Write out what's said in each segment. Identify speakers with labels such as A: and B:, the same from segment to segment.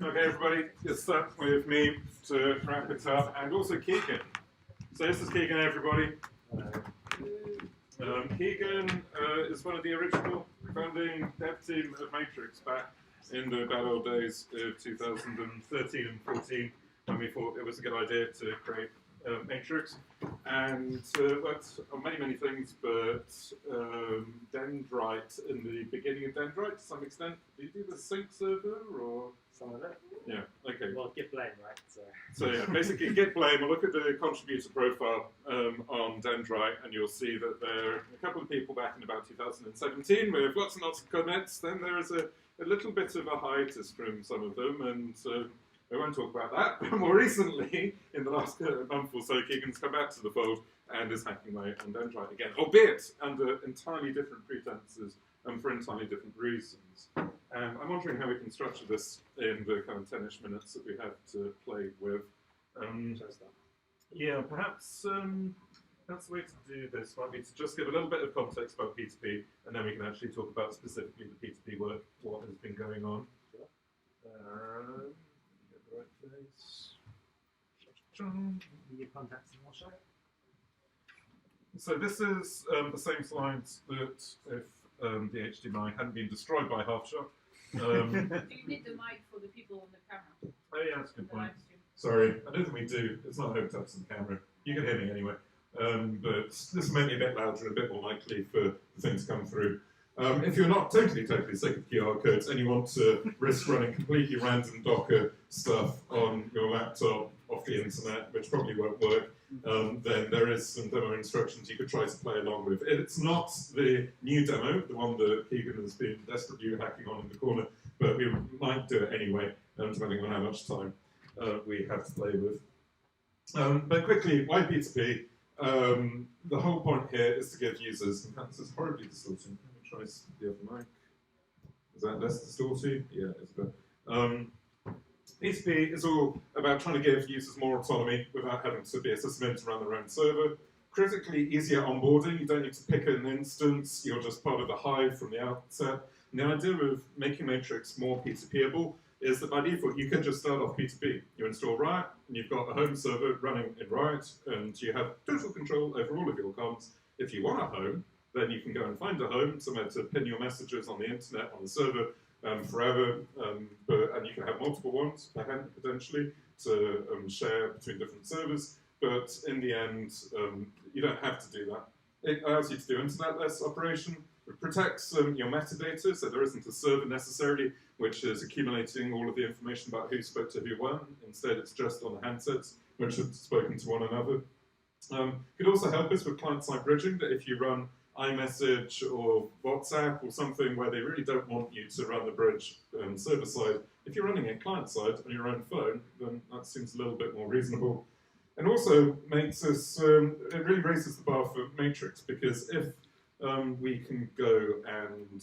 A: Okay, everybody, it's stuck with me to wrap it up, and also Keegan. So this is Keegan, everybody. Keegan is one of the original founding dev team of Matrix back in the bad old days of 2013 and 14, when we thought it was a good idea to create Matrix, and worked on many things, but Dendrite, in the beginning of Dendrite to some extent. Do you do the sync server, or?
B: Some of it.
A: Yeah, okay.
B: Well, git blame, right?
A: So yeah, basically git blame. We'll look at the contributor profile on Dendrite, and you'll see that there are a couple of people back in about 2017 with lots and lots of commits. Then there is a little bit of a hiatus from some of them, and I won't talk about that. But more recently, in the last month or so, Keegan's come back to the fold and is hacking away on Dendrite again, albeit under entirely different pretenses and for entirely different reasons. And I'm wondering how we can structure this in the kind of 10-ish minutes that we have to play with. Yeah, perhaps that's the way to do this might be to just give a little bit of context about P2P, and then we can actually talk about specifically the P2P work, what has been going on. Sure. Get the right place.
B: Your contacts in Warsaw.
A: So this is the same slides that if the HDMI hadn't been destroyed by Half-Shot.
C: Do you need the mic for the people on the camera?
A: Oh yeah, that's a good point. Sorry, I don't think we do. It's not hooked up to the camera. You can hear me anyway. But this may be a bit louder and a bit more likely for the thing to come through. If you're not totally sick of QR codes and you want to risk running completely random Docker stuff on your laptop off the internet, which probably won't work, then there is some demo instructions you could try to play along with. It's not the new demo, the one that Keegan has been desperately hacking on in the corner, but we might do it anyway, depending on how much time we have to play with. But quickly, why P2P? The whole point here is to give users, in fact, this is horribly distorting. Let me try the other mic. Is that less distorted? Yeah, it's better. P2P is all about trying to give users more autonomy without having to be a system to run their own server. Critically easier onboarding, you don't need to pick an instance, you're just part of the hive from the outset. And the idea of making Matrix more P2P-able is that by default you can just start off P2P. You install Riot, and you've got a home server running in Riot, and you have total control over all of your comms. If you want a home, then you can go and find a home, somewhere to pin your messages on the internet, on the server, forever, and you can have multiple ones, potentially, to share between different servers, but in the end, you don't have to do that. It allows you to do internet-less operation. It protects your metadata, so there isn't a server necessarily which is accumulating all of the information about who spoke to who when. Instead, it's just on the handsets which have spoken to one another. It could also help us with client-side bridging, that if you run iMessage or WhatsApp or something where they really don't want you to run the bridge server-side, if you're running it client-side on your own phone, then that seems a little bit more reasonable. And also makes us, it really raises the bar for Matrix, because if we can go and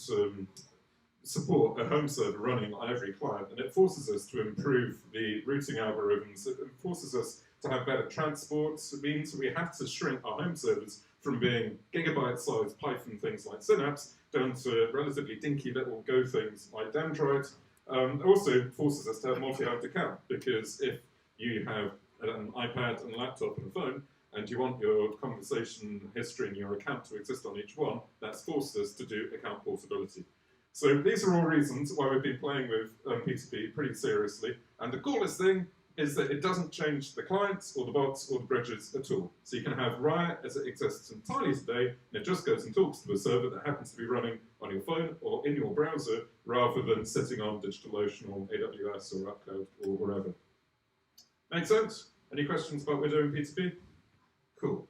A: support a home server running on every client, and it forces us to improve the routing algorithms, it forces us to have better transports. It means we have to shrink our home servers from being gigabyte-sized Python things like Synapse down to relatively dinky little Go things like Dendrite. It also forces us to have multi-homed account, because if you have an iPad and a laptop and a phone, and you want your conversation history and your account to exist on each one, that's forced us to do account portability. So these are all reasons why we've been playing with P2P pretty seriously. And the coolest thing is that it doesn't change the clients or the bots or the bridges at all. So you can have Riot as it exists entirely today, and it just goes and talks to a server that happens to be running on your phone or in your browser, rather than sitting on DigitalOcean or AWS or UpCloud or wherever. Make sense? Any questions about what we're doing P2P? Cool.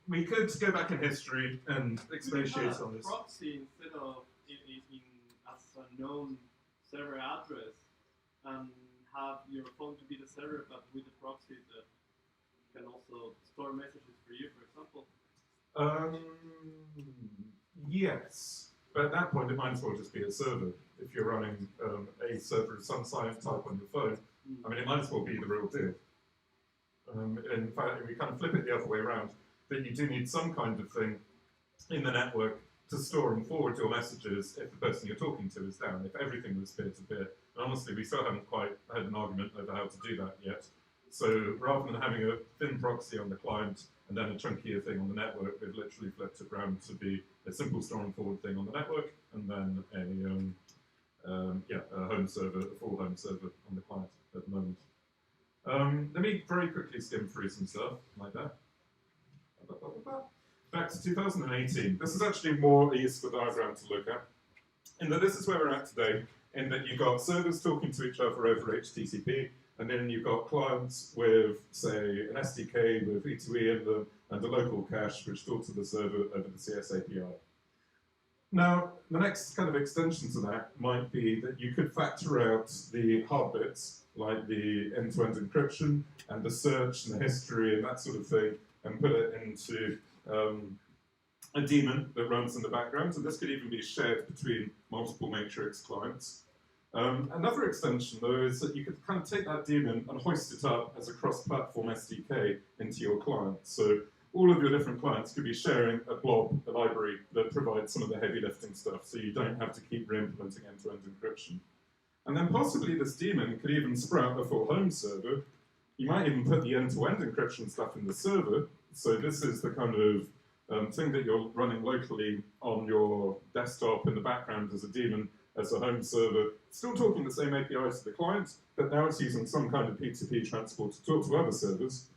A: We could go back in history and expatiate on this.
D: Proxy instead of as a known server address, and have your phone to be the server, but with the proxy that can also store messages for you, for example.
A: Yes, but at that point it might as well just be a server. If you're running a server of some type on your phone, I mean, it might as well be the real deal. In fact, if we kind of flip it the other way around, that you do need some kind of thing in the network to store and forward your messages if the person you're talking to is down, if everything was peer-to-peer. And honestly, we still haven't quite had an argument over how to do that yet. So rather than having a thin proxy on the client and then a chunkier thing on the network, we've literally flipped it around to be a simple store and forward thing on the network, and then a home server, a full home server on the client at the moment. Let me very quickly skim through some stuff like that. Back to 2018. This is actually more a useful diagram to look at, in that this is where we're at today, in that you've got servers talking to each other over HTTP, and then you've got clients with, say, an SDK with E2E in them, and a local cache which talks to the server over the CS API. Now, the next kind of extension to that might be that you could factor out the hard bits, like the end-to-end encryption, and the search, and the history, and that sort of thing, and put it into a daemon that runs in the background, and this could even be shared between multiple Matrix clients. Another extension, though, is that you could kind of take that daemon and hoist it up as a cross-platform SDK into your client. So all of your different clients could be sharing a blob, a library that provides some of the heavy lifting stuff, so you don't have to keep re-implementing end-to-end encryption. And then possibly this daemon could even sprout a full home server. You might even put the end-to-end encryption stuff in the server. So this is the kind of thing that you're running locally on your desktop in the background as a daemon, as a home server, still talking the same APIs to the client, but now it's using some kind of P2P transport to talk to other servers.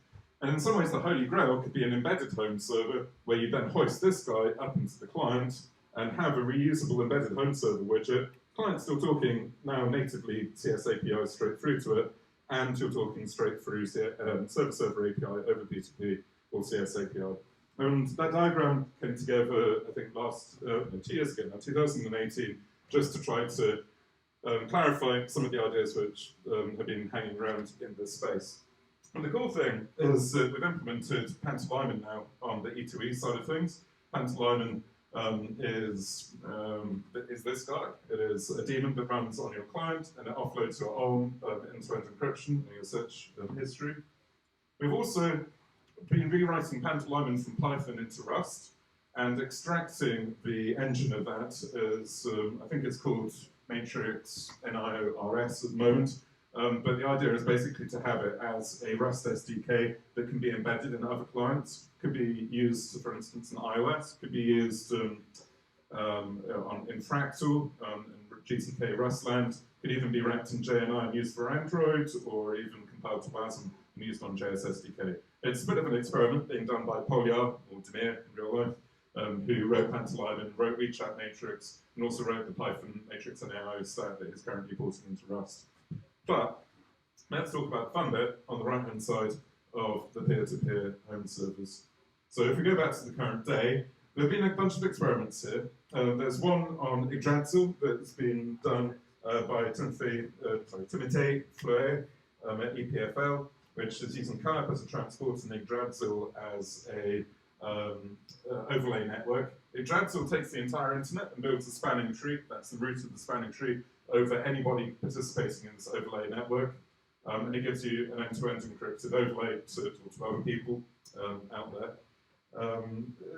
A: And in some ways, the holy grail could be an embedded home server, where you then hoist this guy up into the client and have a reusable embedded home server widget. Client's still talking now natively CS API straight through to it, and you're talking straight through server-server API over P2P or CS API. And that diagram came together, I think, 2 years ago now, 2018, just to try to clarify some of the ideas which have been hanging around in this space. And the cool thing is that we've implemented Pantoliman now on the E2E side of things. Pantoliman is this guy. It is a daemon that runs on your client, and it offloads your own end-to-end encryption and your search history. We've also been rewriting Pantoliman from Python into Rust, and extracting the engine of that as, I think it's called Matrix NIORS at the moment, but the idea is basically to have it as a Rust SDK that can be embedded in other clients. Could be used, for instance, in iOS, could be used in Fractal, in GTK Rustland, could even be wrapped in JNI and used for Android, or even compiled to WASM and used on JS SDK. It's a bit of an experiment being done by Polyar, or Demir in real life, who wrote Pantoliman, wrote WeChat Matrix, and also wrote the Python Matrix and AI stack that is currently porting into Rust. But let's talk about the fun bit on the right-hand side of the peer-to-peer home servers. So if we go back to the current day, there have been a bunch of experiments here. There's one on Yggdrasil that's been done by Timothy Fleury at EPFL, which is using Kayap as a transport and Yggdrasil as a overlay network. Yggdrasil takes the entire internet and builds a spanning tree, that's the root of the spanning tree, over anybody participating in this overlay network. And it gives you an end-to-end encrypted overlay to talk to other people out there.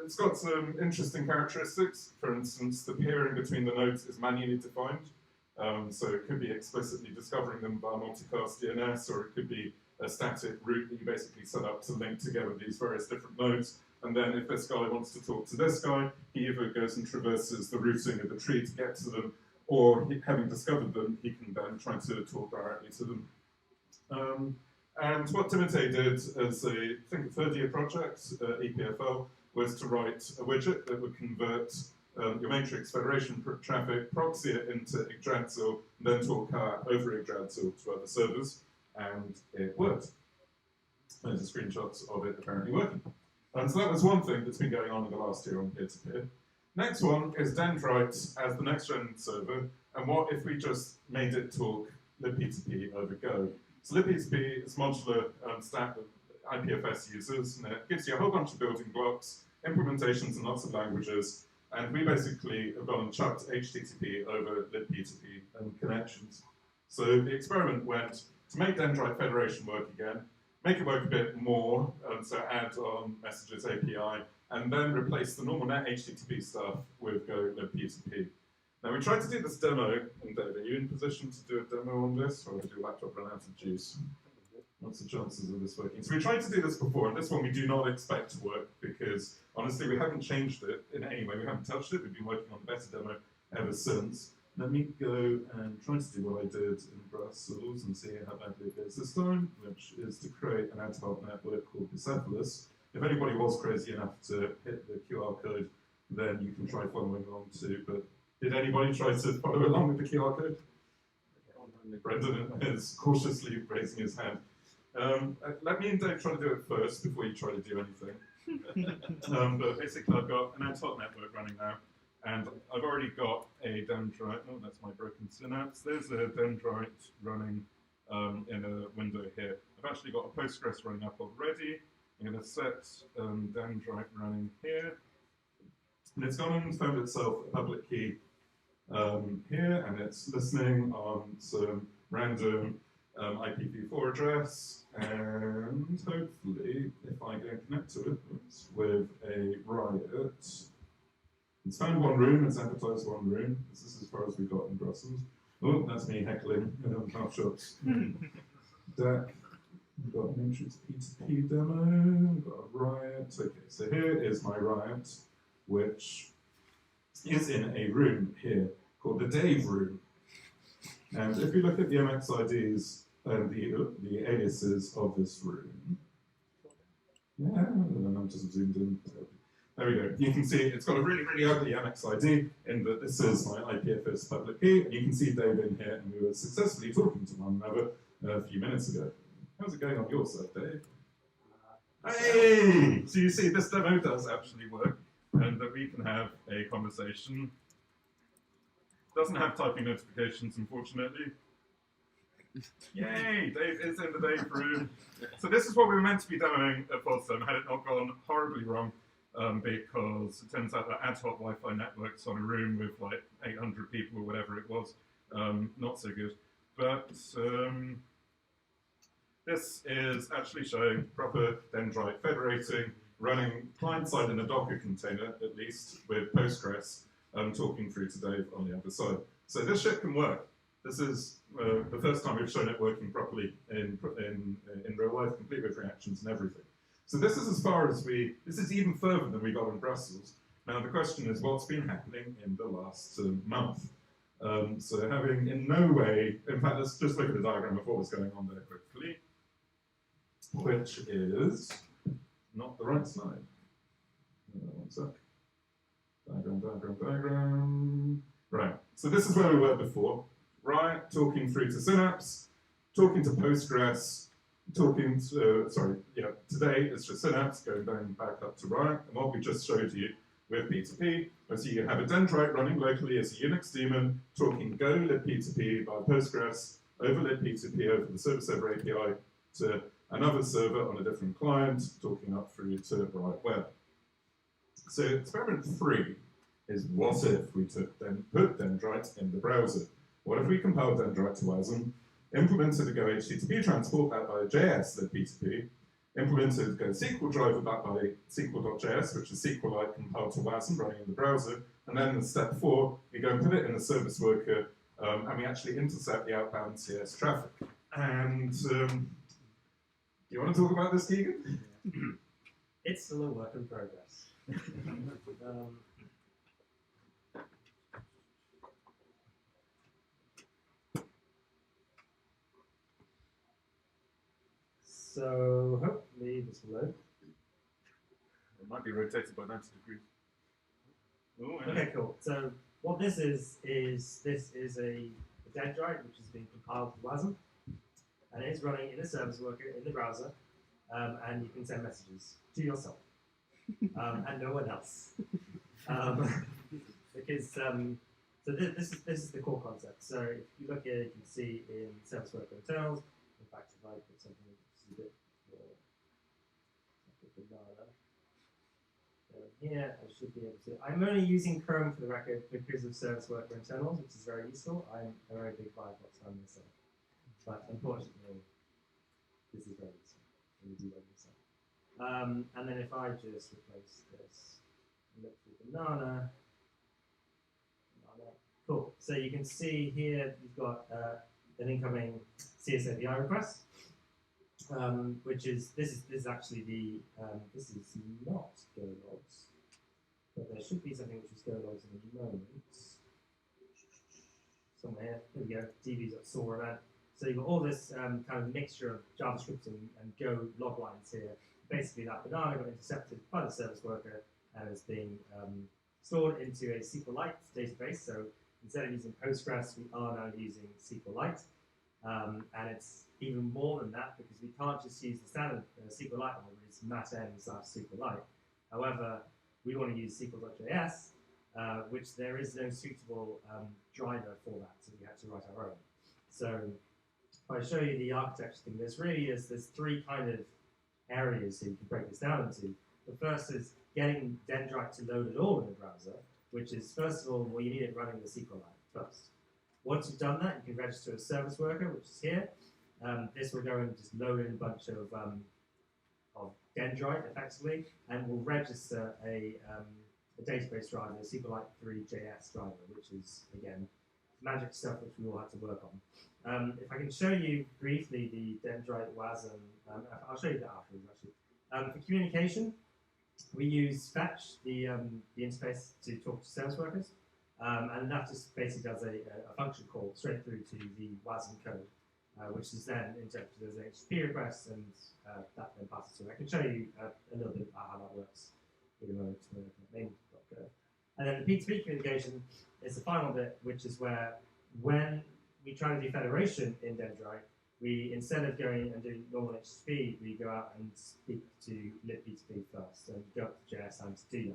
A: It's got some interesting characteristics. For instance, the peering between the nodes is manually defined. So it could be explicitly discovering them via multicast DNS, or it could be a static route that you basically set up to link together these various different nodes. And then if this guy wants to talk to this guy, he either goes and traverses the routing of the tree to get to them, or having discovered them, he can then try to talk directly to them. And what Timotei did as I think a third-year project at EPFL was to write a widget that would convert your Matrix Federation traffic, proxy it into Yggdrasil, and then talk over Yggdrasil to other servers, and it worked. There's screenshots of it apparently working. And so that was one thing that's been going on in the last year on peer-to-peer. Next one is Dendrite as the next-gen server, and what if we just made it talk libp2p over Go? So libp2p is a modular stack that IPFS uses, and it gives you a whole bunch of building blocks, implementations in lots of languages, and we basically have gone and chucked HTTP over libp2p connections. So the experiment went to make Dendrite Federation work again, make it work a bit more, so add on messages API, and then replace the normal net HTTP stuff with Go lib P2P. Now we tried to do this demo, and Dave, are you in position to do a demo on this, or did your laptop run out of juice? What's the chances of this working? So we tried to do this before, and this one we do not expect to work, because honestly we haven't changed it in any way, we haven't touched it, we've been working on the beta demo ever since. Let me go and try to do what I did in Brussels and see how badly it goes this time, which is to create an ad hoc network called Bucephalus. If anybody was crazy enough to hit the QR code, then you can try following along too, but did anybody try to follow along with the QR code? Brendan is cautiously raising his hand. Let me and Dave try to do it first before you try to do anything. But basically I've got an ad hoc network running now, and I've already got a Dendrite, oh that's my broken synapse, there's a Dendrite running in a window here. I've actually got a Postgres running up already. I'm going to set Dendrite running here, and it's gone and found itself a public key here, and it's listening on some random IPv4 address, and hopefully, if I go connect to it with a riot, it's found one room, it's advertised one room. This is as far as we've got in Brussels. Oh, that's me heckling half shots. Deck. We've got an Matrix P2P demo, we've got a riot. Okay, so here is my riot, which is in a room here called the Dave room. And if you look at the MX IDs and the aliases of this room, yeah, I'm just zoomed in. There we go. You can see it's got a really, really ugly MX ID in that this is my IPFS public key, and you can see Dave in here, and we were successfully talking to one another a few minutes ago. How's it going on your side, Dave? Hey! So you see, this demo does actually work, and that we can have a conversation. Doesn't have typing notifications, unfortunately. Yay! Dave is in the Dave room. So this is what we were meant to be demoing at Potsdam, had it not gone horribly wrong, because it turns out that ad hoc Wi-Fi networks on a room with like 800 people or whatever it was, not so good. But this is actually showing proper Dendrite federating, running client-side in a Docker container, at least, with Postgres, talking through to Dave on the other side. So this shit can work. This is the first time we've shown it working properly in real life, complete with reactions and everything. So this is as far as this is even further than we got in Brussels. Now the question is, what's been happening in the last month? So having in no way, in fact, let's just look at the diagram of what was going on there quickly, which is not the right slide. One sec. Diagram. Right, so this is where we were before. Right, talking through to Synapse, talking to Postgres, talking to, today it's just Synapse, going down back up to Riot, and what we just showed you with P2P was you have a Dendrite running locally as a Unix daemon, talking Go lib P2P by Postgres, over lib P2P over the server API to another server on a different client, talking up through to Riot Web. So experiment 3 is what if we put Dendrite in the browser? What if we compiled Dendrite to WASM, implemented a Go HTTP transport backed by a JS lib P2P, implemented Go SQL driver backed by SQL.js, which is SQLite compiled to WASM running in the browser, and then in step 4, we go and put it in a service worker, and we actually intercept the outbound CS traffic. And do you want to talk about this, Keegan?
B: It's still a work in progress. So hopefully this will load.
A: It might be rotated by 90 degrees. Oh, yeah.
B: Okay, cool. So what this is a Dendrite which is being compiled to WASM, and it's running in a service worker in the browser, and you can send messages to yourself and no one else. Because so this is the core concept. So if you look here, you can see in service worker internals. In fact, if I put something which is a bit more banana here, I should be able to. I'm only using Chrome for the record because of service worker internals, which is very useful. I'm a very big Firefox fan myself, but unfortunately, this is very useful when you do that yourself. And then if I just replace this, look for banana, cool. So you can see here you've got an incoming CS API request, which is this is actually the this is not Go logs, but there should be something which is Go logs in a moment. Somewhere here, there we go. DB.saw event. So you've got all this kind of mixture of JavaScript and Go log lines here. Basically, that banana got intercepted by the service worker and is being stored into a SQLite database. So instead of using Postgres, we are now using SQLite. And it's even more than that because we can't just use the standard SQLite one, which is matn/SQLite. However, we want to use SQL.js, which there is no suitable driver for that, so we had to write our own. So if I show you the architecture thing, there's three kind of areas that you can break this down into. The first is getting Dendrite to load it all in the browser, which is, first of all, well, you need it running the SQLite first. Once you've done that, you can register a service worker, which is here. This will go and just load in a bunch of Dendrite, effectively, and will register a database driver, a SQLite 3.js driver, which is, again, magic stuff which we all have to work on. If I can show you briefly the Dendrite WASM, I'll show you that afterwards, actually. For communication, we use Fetch, the interface to talk to service workers, and that just basically does a function call straight through to the WASM code, which is then interpreted as an HTTP request, and that then passes through. I can show you a little bit about how that works in a moment. And then the P2P communication is the final bit, which is where when we try to do federation in Dendrite, we, instead of going and doing normal HTTP, we go out and speak to libp2p first and go up to JSM to do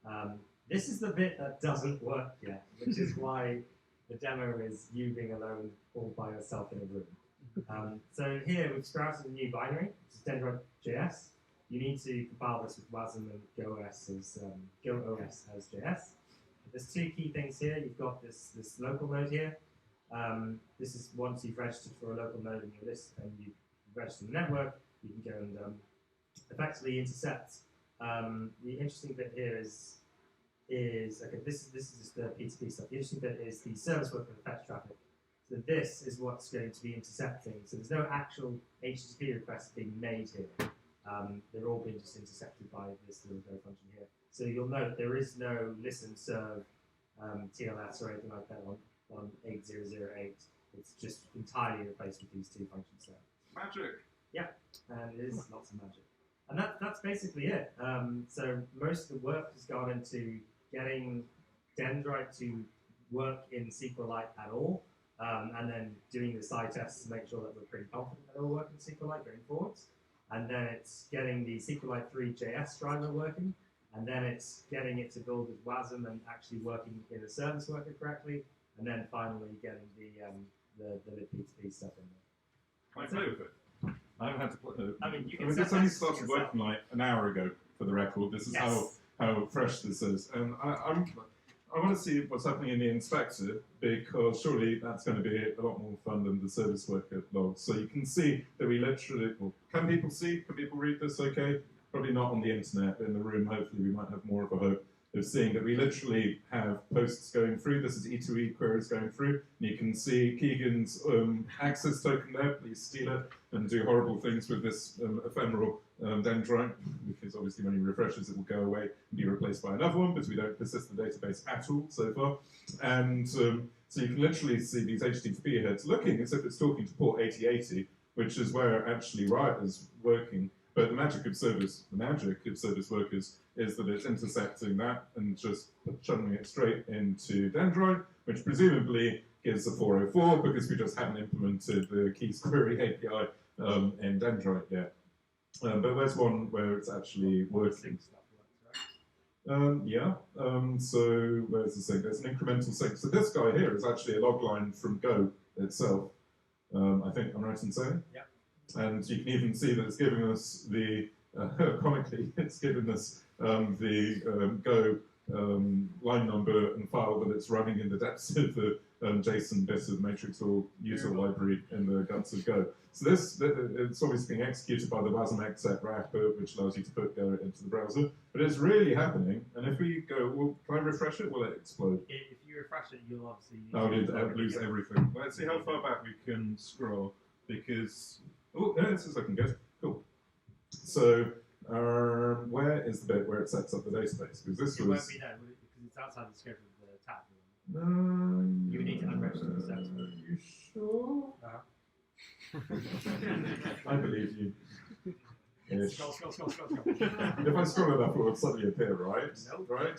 B: that. This is the bit that doesn't work yet, which is why the demo is you being alone all by yourself in a room. So here we've sprouted a new binary, which is Dendrite.js. You need to compile this with WASM and GoOS as JS. There's two key things here. You've got this local node here. This is once you've registered for a local node in your list and you've registered the network, you can go and effectively intercept. The interesting bit here is okay. This is just the P2P stuff. The interesting bit is the service worker and fetch traffic. So this is what's going to be intercepting. So there's no actual HTTP requests being made here. They're all being just intercepted by this little Go function here. So you'll note there is no listen, serve, TLS or anything like that on 8008. It's just entirely replaced with these two functions there.
A: Magic.
B: Yeah, and it is lots of magic. And that's basically it. So most of the work has gone into getting Dendrite to work in SQLite at all, and then doing the side tests to make sure that we're pretty confident that it'll work in SQLite going forwards. And then it's getting the SQLite 3.js driver working, and then it's getting it to build with WASM and actually working in a service worker correctly, and then finally getting the libp2p stuff in there.
A: I play with it. I haven't had to play.
B: I mean, you can.
A: This only started working like an hour ago, for the record. This is how fresh this is, and I want to see what's happening in the inspector, because surely that's going to be a lot more fun than the service worker logs. So you can see that we literally, well, can people see? Can people read this okay? Probably not on the internet, but in the room, hopefully we might have more of a hope of seeing that we literally have posts going through. This is E2E queries going through, and you can see Keegan's access token there. Please steal it and do horrible things with this ephemeral Dendrite, because obviously when he refreshes it will go away and be replaced by another one, but we don't persist the database at all so far. And so you can literally see these HTTP heads looking as if it's talking to port 8080, which is where actually Riot is working. But the magic of service workers is that it's intercepting that and just channeling it straight into Dendrite, which presumably gives a 404 because we just haven't implemented the keys query API in Dendrite yet. But there's one where it's actually working. So where's the sync? There's an incremental sync. So this guy here is actually a log line from Go itself. I think I'm right in saying?
B: Yeah.
A: And you can even see that it's giving us the, comically, it's giving us the Go line number and file that it's running in the depths of the JSON bit of matrix or user library in the guts of Go. So this, it's obviously being executed by the WASM exec wrapper, which allows you to put Go into the browser. But it's really happening. And if we go, well, can I refresh it? Will it explode?
B: If you refresh it, you'll obviously
A: lose everything. Let's see how far back we can scroll, because this is looking good. Cool. So where is the bit where it sets up the database? Because this
B: it
A: was.
B: won't be there because it's outside the scope of the tab. You need to unregister the service.
A: Are you sure? I believe you.
B: Scroll.
A: If I scroll enough, it will suddenly appear, right?
B: Nope.
A: Right?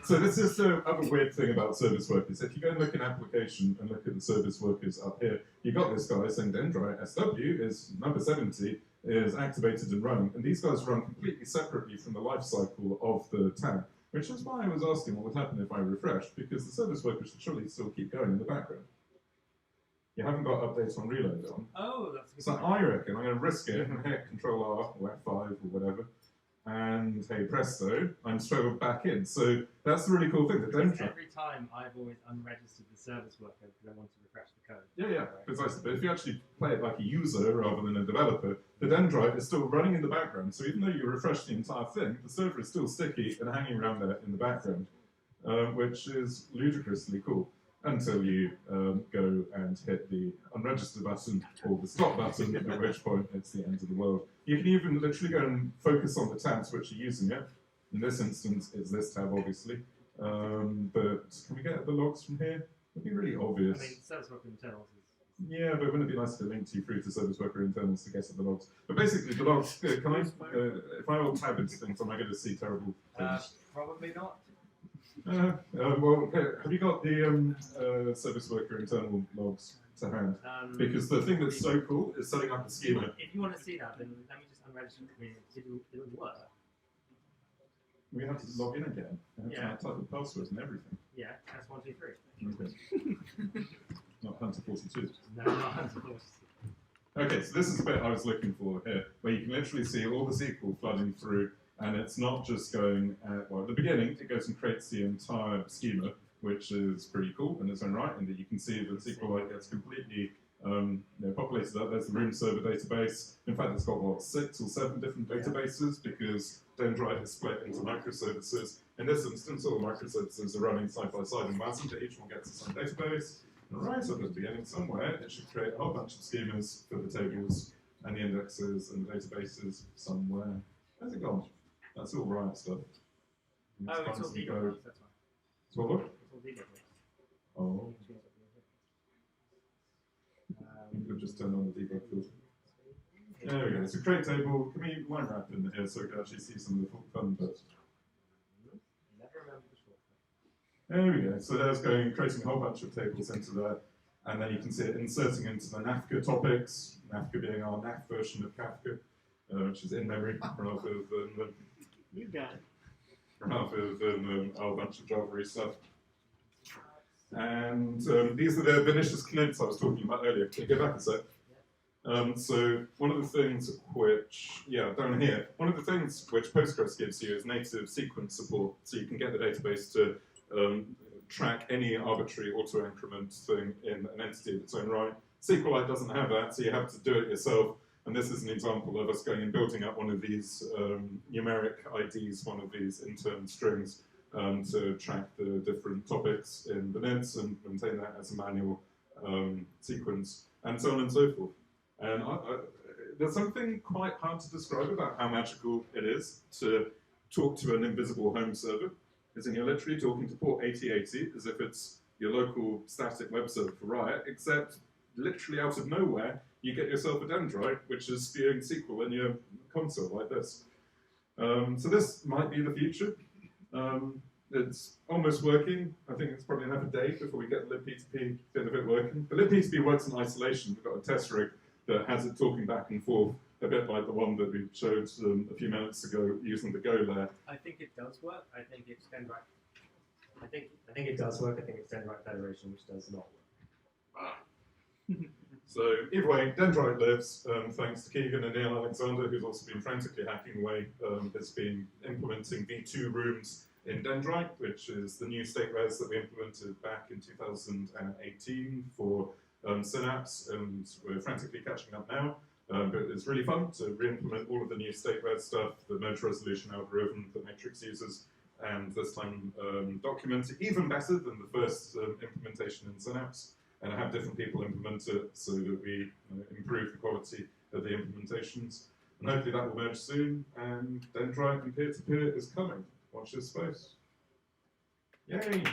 A: So this is the other weird thing about service workers. If you go and look in application and look at the service workers up here, you got this guy saying Dendrite SW is number 70 is activated and running, and these guys run completely separately from the life cycle of the tab, which is why I was asking what would happen if I refreshed, because the service workers should surely still keep going in the background. You haven't got updates on reload on.
B: Oh, that's a good
A: So
B: point.
A: I reckon I'm going to risk it and hit Control R or F5 or whatever, and hey presto, I'm straight back in. So that's the really cool thing. The
B: Because
A: Dendrite.
B: every time I've always unregistered the service worker because I want to refresh the code.
A: Yeah, precisely. But if you actually play it like a user rather than a developer, the Dendrite is still running in the background. So even though you refresh the entire thing, the server is still sticky and hanging around there in the background, which is ludicrously cool. Until you go and hit the unregister button or the stop button, at which point it's the end of the world. You can even literally go and focus on the tabs which are using it. In this instance, it's this tab, obviously. But can we get the logs from here? It'd be really obvious.
B: I mean, service worker internals is.
A: Yeah, but wouldn't it be nice to link you through to service worker internals to get at the logs? But basically, the logs, can I, if I all tab into things, am I going to see terrible things?
B: Probably not.
A: Well, have you got the service worker internal logs to hand? Because the thing that's so cool is setting up the schema.
B: If you want to see that, then let me just unregister it. It'll work.
A: We have to log in again. We have
B: Yeah.
A: to type the passwords and everything.
B: Yeah, that's 1, 2, 3.
A: Okay. Not Hunter 42.
B: No, not of course.
A: Okay, so this is the bit I was looking for here, where you can literally see all the SQL flooding through, and it's not just going at the beginning, it goes and creates the entire schema, which is pretty cool in its own right, and that you can see that SQLite gets completely populated up. There's the room server database. In fact, it's got, 6 or 7 different databases, because Dendrite is split into microservices. In this instance, all the microservices are running side by side in WASM, but each one gets its own database. And right up at the beginning somewhere, it should create a whole bunch of schemas for the tables and the indexes and the databases somewhere. Where's it gone? That's all right stuff.
B: Oh, it's all debug. That's fine.
A: It's what?
B: It's all debug.
A: Oh, you could just turn on the debug filter. There we go. So create table. Can we line wrap in here so we can actually see some of the fun bits?
B: Never remember the shortcut.
A: There we go. So there's creating a whole bunch of tables into there, and then you can see it inserting into the Kafka topics. Kafka being our NAF version of Kafka, which is in memory rather than
D: You got it.
A: rather than a whole bunch of Java stuff. And these are the vicious knits I was talking about earlier. Can you go back a sec? So one of the things which, down here, one of the things which Postgres gives you is native sequence support. So you can get the database to track any arbitrary auto-increment thing in an entity of its own right. SQLite doesn't have that, so you have to do it yourself. And this is an example of us going and building up one of these numeric IDs, one of these intern strings, to track the different topics in the nets and maintain that as a manual sequence, and so on and so forth. And there's something quite hard to describe about how magical it is to talk to an invisible home server. Isn't you're literally talking to port 8080 as if it's your local static web server for Riot, except literally out of nowhere, you get yourself a Dendrite, which is spewing SQL in your console like this. So this might be the future. It's almost working. I think it's probably another day before we get the libp2p bit of it working. The libp2p works in isolation. We've got a test rig that has it talking back and forth, a bit like the one that we showed a few minutes ago using the Go layer.
B: I think it does work. I think it's Dendrite. I think it does work. I think it's Dendrite Federation, which does not work.
A: So either way, Dendrite lives, thanks to Keegan and Neil Alexander, who's also been frantically hacking away, has been implementing V2 rooms in Dendrite, which is the new state res that we implemented back in 2018 for Synapse, and we're frantically catching up now. But it's really fun to re-implement all of the new state res stuff, the merge resolution algorithm that Matrix uses, and this time document it even better than the first implementation in Synapse, and have different people implement it so that we improve the quality of the implementations. And hopefully that will merge soon, and Dendrite and peer-to-peer is coming. Watch this space. Yay!